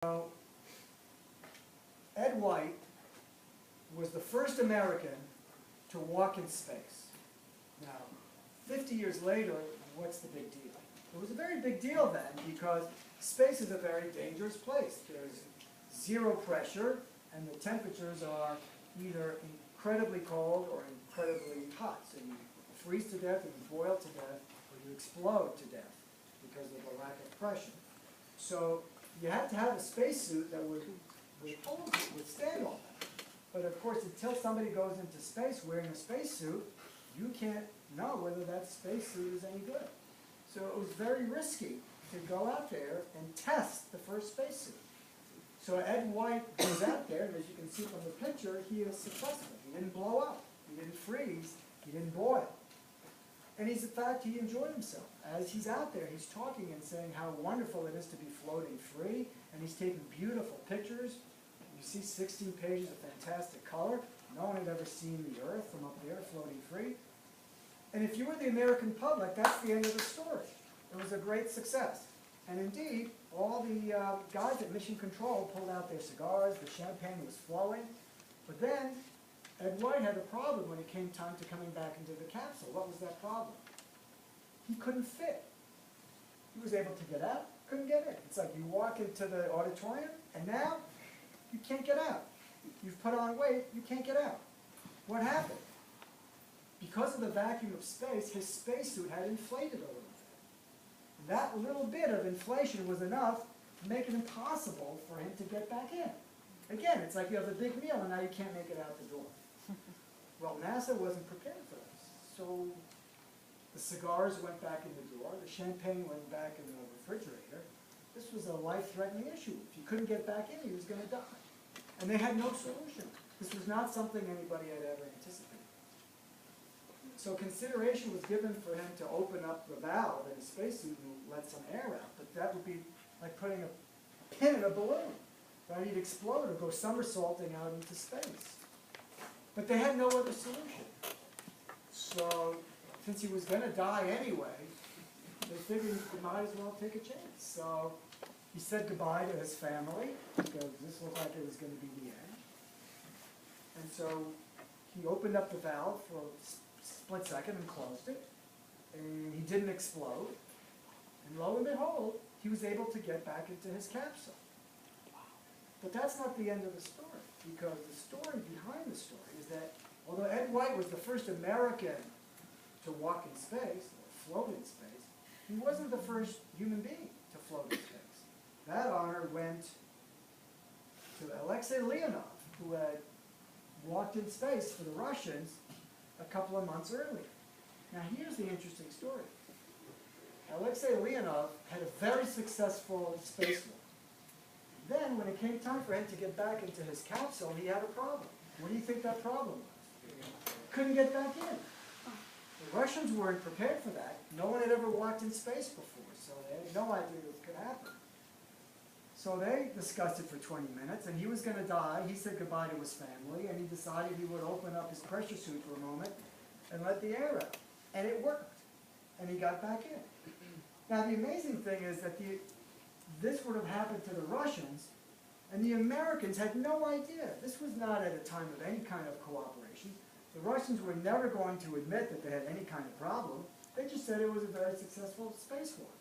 So, Ed White was the first American to walk in space. Now, 50 years later, what's the big deal? It was a very big deal then because space is a very dangerous place. There's zero pressure and the temperatures are either incredibly cold or incredibly hot. So you freeze to death, or you boil to death, or you explode to death because of the lack of pressure. So you had to have a spacesuit that would withstand all that. But of course, until somebody goes into space wearing a spacesuit, you can't know whether that spacesuit is any good. So it was very risky to go out there and test the first spacesuit. So Ed White goes out there, and as you can see from the picture, he is successful. He didn't blow up, he didn't freeze, he didn't boil. And in fact, he enjoyed himself. As he's out there, he's talking and saying how wonderful it is to be floating free, and he's taking beautiful pictures. You see 16 pages of fantastic color. No one had ever seen the Earth from up there floating free. And if you were the American public, that's the end of the story. It was a great success. And indeed, all the guys at Mission Control pulled out their cigars, the champagne was flowing. But then, Ed White had a problem when it came time to coming back into the capsule. What was that problem? He couldn't fit. He was able to get out, couldn't get in. It's like you walk into the auditorium, and now you can't get out. You've put on weight, you can't get out. What happened? Because of the vacuum of space, his spacesuit had inflated a little bit. That little bit of inflation was enough to make it impossible for him to get back in. Again, it's like you have a big meal and now you can't make it out the door. Well, NASA wasn't prepared for this. So the cigars went back in the door, the champagne went back in the refrigerator. This was a life-threatening issue. If he couldn't get back in, he was going to die. And they had no solution. This was not something anybody had ever anticipated. So consideration was given for him to open up the valve in his spacesuit and let some air out, but that would be like putting a pin in a balloon. Right? He'd explode or go somersaulting out into space. But they had no other solution. So since he was going to die anyway, they figured he might as well take a chance. So he said goodbye to his family because this looked like it was going to be the end. And so he opened up the valve for a split second and closed it, and he didn't explode. And lo and behold, he was able to get back into his capsule. But that's not the end of the story, because the story behind the story is that although Ed White was the first American to walk in space, or float in space, he wasn't the first human being to float in space. That honor went to Alexei Leonov, who had walked in space for the Russians a couple of months earlier. Now here's the interesting story. Alexei Leonov had a very successful spacewalk. Then when it came time for him to get back into his capsule, he had a problem. What do you think that problem was? Couldn't get back in. The Russians weren't prepared for that. No one had ever walked in space before, so they had no idea what could happen. So they discussed it for 20 minutes, and he was going to die. He said goodbye to his family, and he decided he would open up his pressure suit for a moment and let the air out. And it worked. And he got back in. Now, the amazing thing is that this would have happened to the Russians, and the Americans had no idea. This was not at a time of any kind of cooperation. The Russians were never going to admit that they had any kind of problem. They just said it was a very successful spacewalk.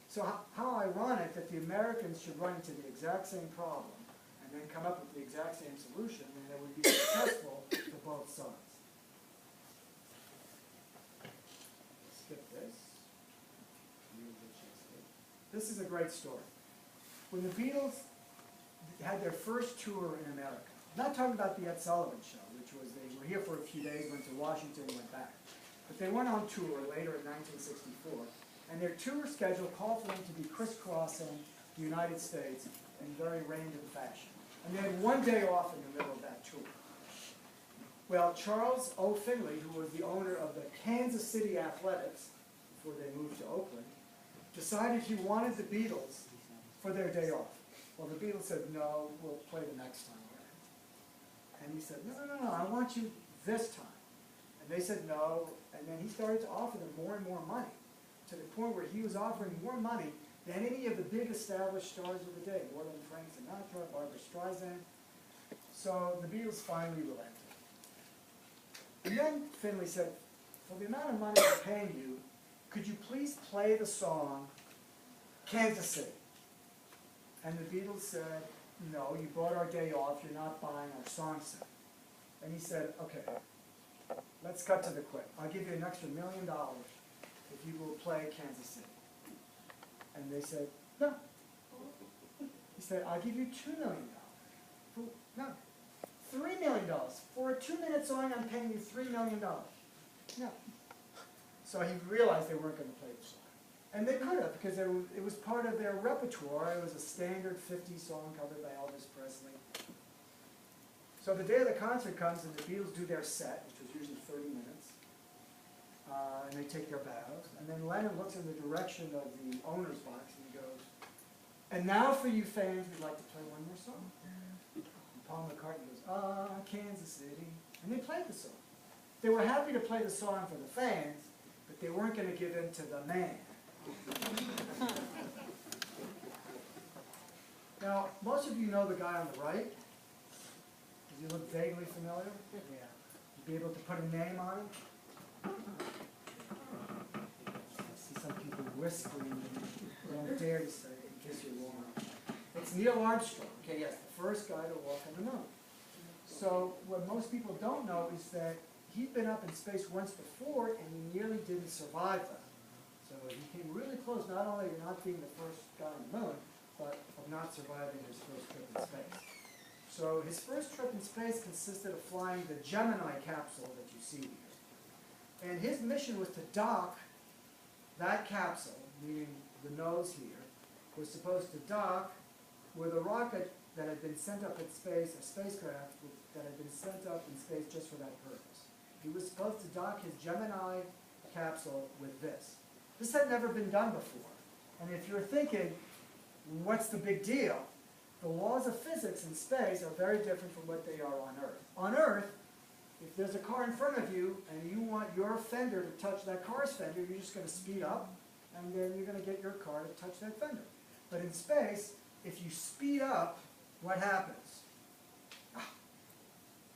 So how ironic that the Americans should run into the exact same problem and then come up with the exact same solution, and it would be successful for both sides. Skip this. This is a great story. When the Beatles had their first tour in America, I'm not talking about the Ed Sullivan Show, which was they were here for a few days, went to Washington, and went back. But they went on tour later in 1964. And their tour schedule called for them to be crisscrossing the United States in very random fashion. And they had one day off in the middle of that tour. Well, Charles O. Finley, who was the owner of the Kansas City Athletics before they moved to Oakland, decided he wanted the Beatles for their day off. Well, the Beatles said, no, we'll play the next time around. And he said, no, I want you this time. And they said no, and then he started to offer them more and more money, to the point where he was offering more money than any of the big established stars of the day, more than Frank Sinatra, Barbra Streisand. So the Beatles finally relented. And then Finley said, for the amount of money we're paying you, could you please play the song Kansas City? And the Beatles said, no, you bought our day off, you're not buying our song set. And he said, okay, let's cut to the quick. I'll give you an extra $1 million if you will play Kansas City. And they said, no. He said, I'll give you $2 million. No. $3 million. For a 2-minute song, I'm paying you $3 million. No. So he realized they weren't going to play the song. And they could have, because it was part of their repertoire. It was a standard 50s song covered by Elvis Presley. So the day of the concert comes, and the Beatles do their set, which was usually 30 minutes. And they take their bows. And then Lennon looks in the direction of the owner's box, and he goes, and now for you fans, we'd like to play one more song. And Paul McCartney goes, Kansas City. And they played the song. They were happy to play the song for the fans, but they weren't going to give in to the man. Now, most of you know the guy on the right. Does he look vaguely familiar? Yeah. You'd be able to put a name on him? I see some people whispering. They don't dare to say it in case you're wrong. It's Neil Armstrong. Okay, yes, the first guy to walk on the moon. So what most people don't know is that he'd been up in space once before, and he nearly didn't survive that. So he came really close, not only to not being the first guy on the moon, but of not surviving his first trip in space. So his first trip in space consisted of flying the Gemini capsule that you see here. And his mission was to dock that capsule, meaning the nose here, was supposed to dock with a rocket that had been sent up in space, a spacecraft that had been sent up in space just for that purpose. He was supposed to dock his Gemini capsule with this. This had never been done before. And if you're thinking, what's the big deal? The laws of physics in space are very different from what they are on Earth. On Earth, if there's a car in front of you and you want your fender to touch that car's fender, you're just going to speed up and then you're going to get your car to touch that fender. But in space, if you speed up, what happens?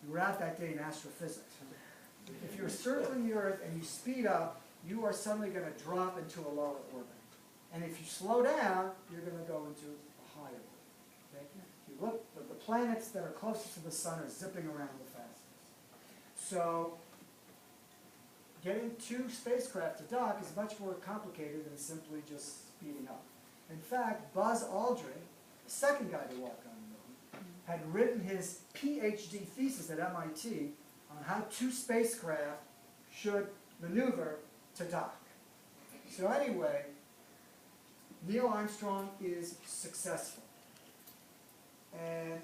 You were out that day in astrophysics. If you're circling the Earth and you speed up, you are suddenly going to drop into a lower orbit. And if you slow down, you're going to go into a higher orbit. Okay? If you look, the planets that are closest to the sun are zipping around the fastest. So getting two spacecraft to dock is much more complicated than simply just speeding up. In fact, Buzz Aldrin, the second guy to walk on the moon, had written his PhD thesis at MIT on how two spacecraft should maneuver to dock. So anyway, Neil Armstrong is successful. And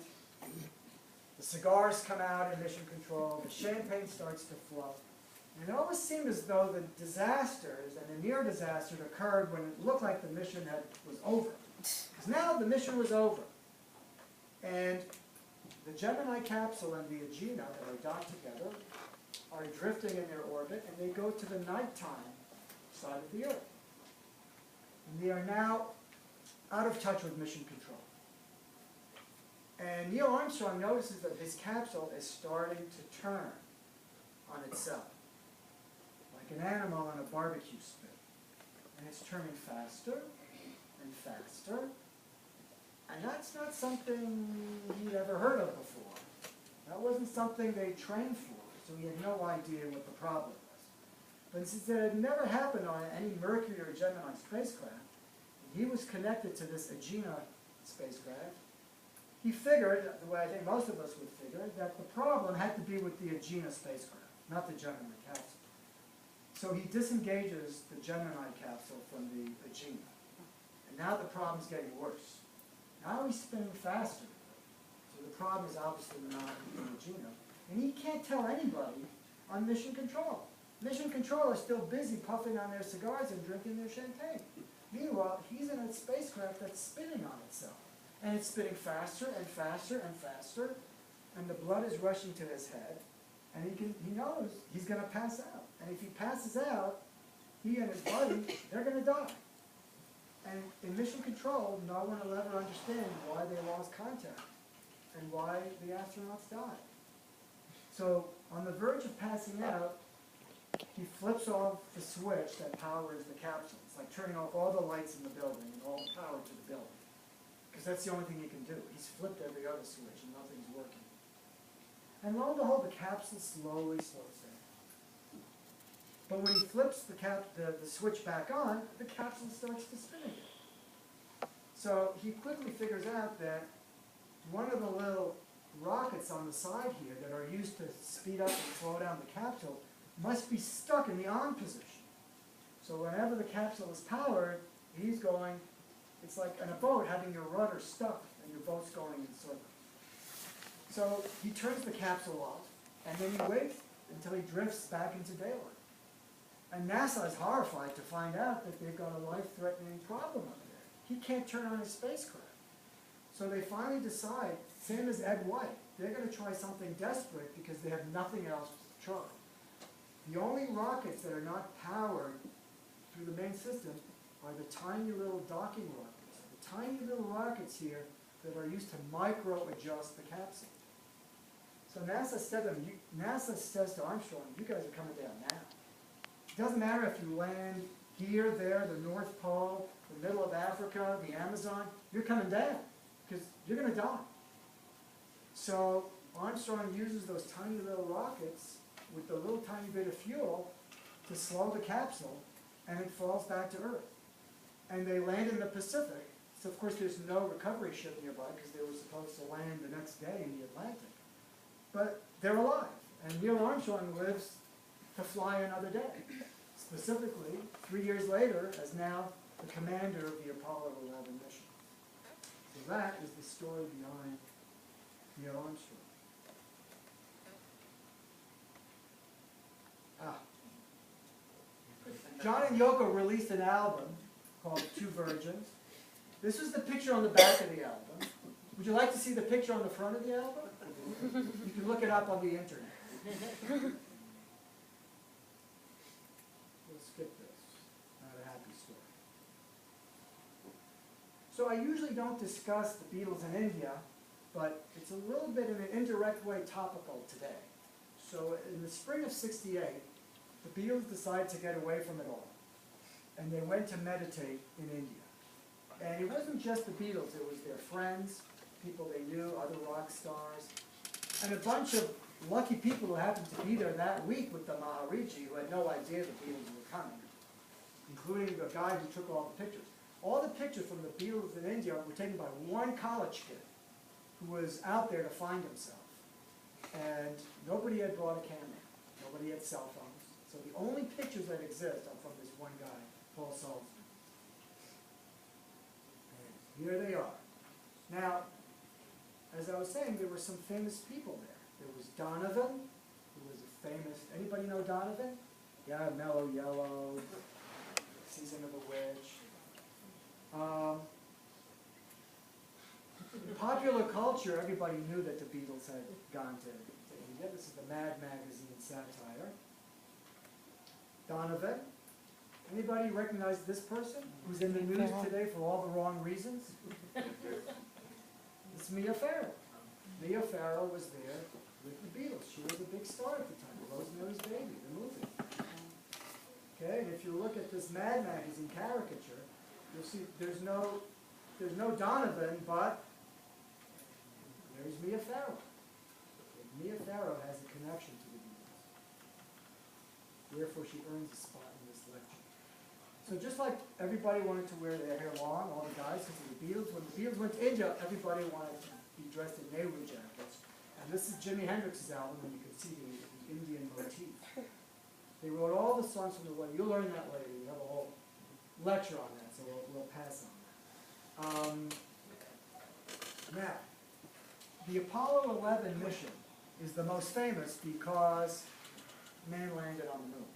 the cigars come out in mission control, the champagne starts to flow. And it always seemed as though the disasters and the near disaster occurred when it looked like the mission was over. Because now the mission was over. And the Gemini capsule and the Agena that are docked together are drifting in their orbit, and they go to the nighttime side of the Earth. And they are now out of touch with mission control. And Neil Armstrong notices that his capsule is starting to turn on itself, like an animal on a barbecue spit. And it's turning faster and faster. And that's not something he'd ever heard of before. That wasn't something they trained for, so he had no idea what the problem was. But since it had never happened on any Mercury or Gemini spacecraft, he was connected to this Agena spacecraft. He figured, the way I think most of us would figure, that the problem had to be with the Agena spacecraft, not the Gemini capsule. So he disengages the Gemini capsule from the Agena. And now the problem's getting worse. Now he's spinning faster. So the problem is obviously not in Agena. And he can't tell anybody on mission control. Mission control is still busy puffing on their cigars and drinking their champagne. Meanwhile, he's in a spacecraft that's spinning on itself. And it's spinning faster and faster and faster. And the blood is rushing to his head. And he knows he's going to pass out. And if he passes out, he and his buddy, they're going to die. And in mission control, no one will ever understand why they lost contact and why the astronauts died. So on the verge of passing out, he flips off the switch that powers the capsule. It's like turning off all the lights in the building and all the power to the building. Because that's the only thing he can do. He's flipped every other switch and nothing's working. And lo and behold, the capsule slowly slows down. But when he flips the switch back on, the capsule starts to spin again. So he quickly figures out that one of the little rockets on the side here that are used to speed up and slow down the capsule must be stuck in the on position. So whenever the capsule is powered, he's going, it's like in a boat having your rudder stuck and your boat's going in circles. So he turns the capsule off, and then he waits until he drifts back into daylight. And NASA is horrified to find out that they've got a life-threatening problem up there. He can't turn on his spacecraft. So they finally decide, same as Ed White, they're going to try something desperate because they have nothing else to try. The only rockets that are not powered through the main system are the tiny little docking rockets. The tiny little rockets here that are used to micro-adjust the capsule. So NASA says to Armstrong, you guys are coming down now. It doesn't matter if you land here, there, the North Pole, the middle of Africa, the Amazon, you're coming down because you're going to die. So Armstrong uses those tiny little rockets with the little tiny bit of fuel to slow the capsule, and it falls back to Earth. And they land in the Pacific. So of course there's no recovery ship nearby because they were supposed to land the next day in the Atlantic. But they're alive, and Neil Armstrong lives to fly another day. Specifically, 3 years later, as now the commander of the Apollo 11 mission. So that is the story behind Neil Armstrong. John and Yoko released an album called Two Virgins. This is the picture on the back of the album. Would you like to see the picture on the front of the album? You can look it up on the internet. We'll skip this. Not a happy story. So I usually don't discuss the Beatles in India, but it's a little bit in an indirect way topical today. So in the spring of '68, the Beatles decided to get away from it all. And they went to meditate in India. And it wasn't just the Beatles, it was their friends, people they knew, other rock stars, and a bunch of lucky people who happened to be there that week with the Maharishi who had no idea the Beatles were coming, including the guy who took all the pictures. All the pictures from the Beatles in India were taken by one college kid who was out there to find himself. And nobody had brought a camera. Nobody had cell phones. So the only pictures that exist are from this one guy, Paul Saltzman. And here they are. Now, as I was saying, there were some famous people there. There was Donovan, who was a famous, anybody know Donovan? Yeah, Mellow Yellow, Season of the Witch. In popular culture, everybody knew that the Beatles had gone to India. This is the Mad Magazine satire. Donovan. Anybody recognize this person who's in the news today for all the wrong reasons? It's Mia Farrow. Mia Farrow was there with the Beatles. She was a big star at the time. Rosemary's Baby, the movie. Okay, and if you look at this Mad Magazine caricature, you'll see there's no Donovan, but there's Mia Farrow. Mia Farrow has a connection to the Beatles. Therefore, she earns a spot in this lecture. So just like everybody wanted to wear their hair long, all the guys, because of the Beatles, when the Beatles went to India, everybody wanted to be dressed in Nehru jackets. And this is Jimi Hendrix's album, and you can see the Indian motif. They wrote all the songs from the wedding. You'll learn that later. We have a whole lecture on that, so we'll pass on that. Now, the Apollo 11 mission is the most famous because man landed on the moon.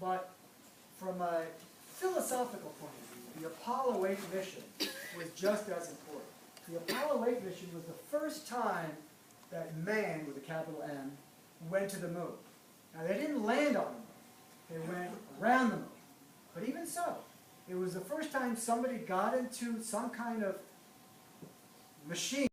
But from a philosophical point of view, the Apollo 8 mission was just as important. The Apollo 8 mission was the first time that man, with a capital M, went to the moon. Now, they didn't land on the moon. They went around the moon. But even so, It was the first time somebody got into some kind of machine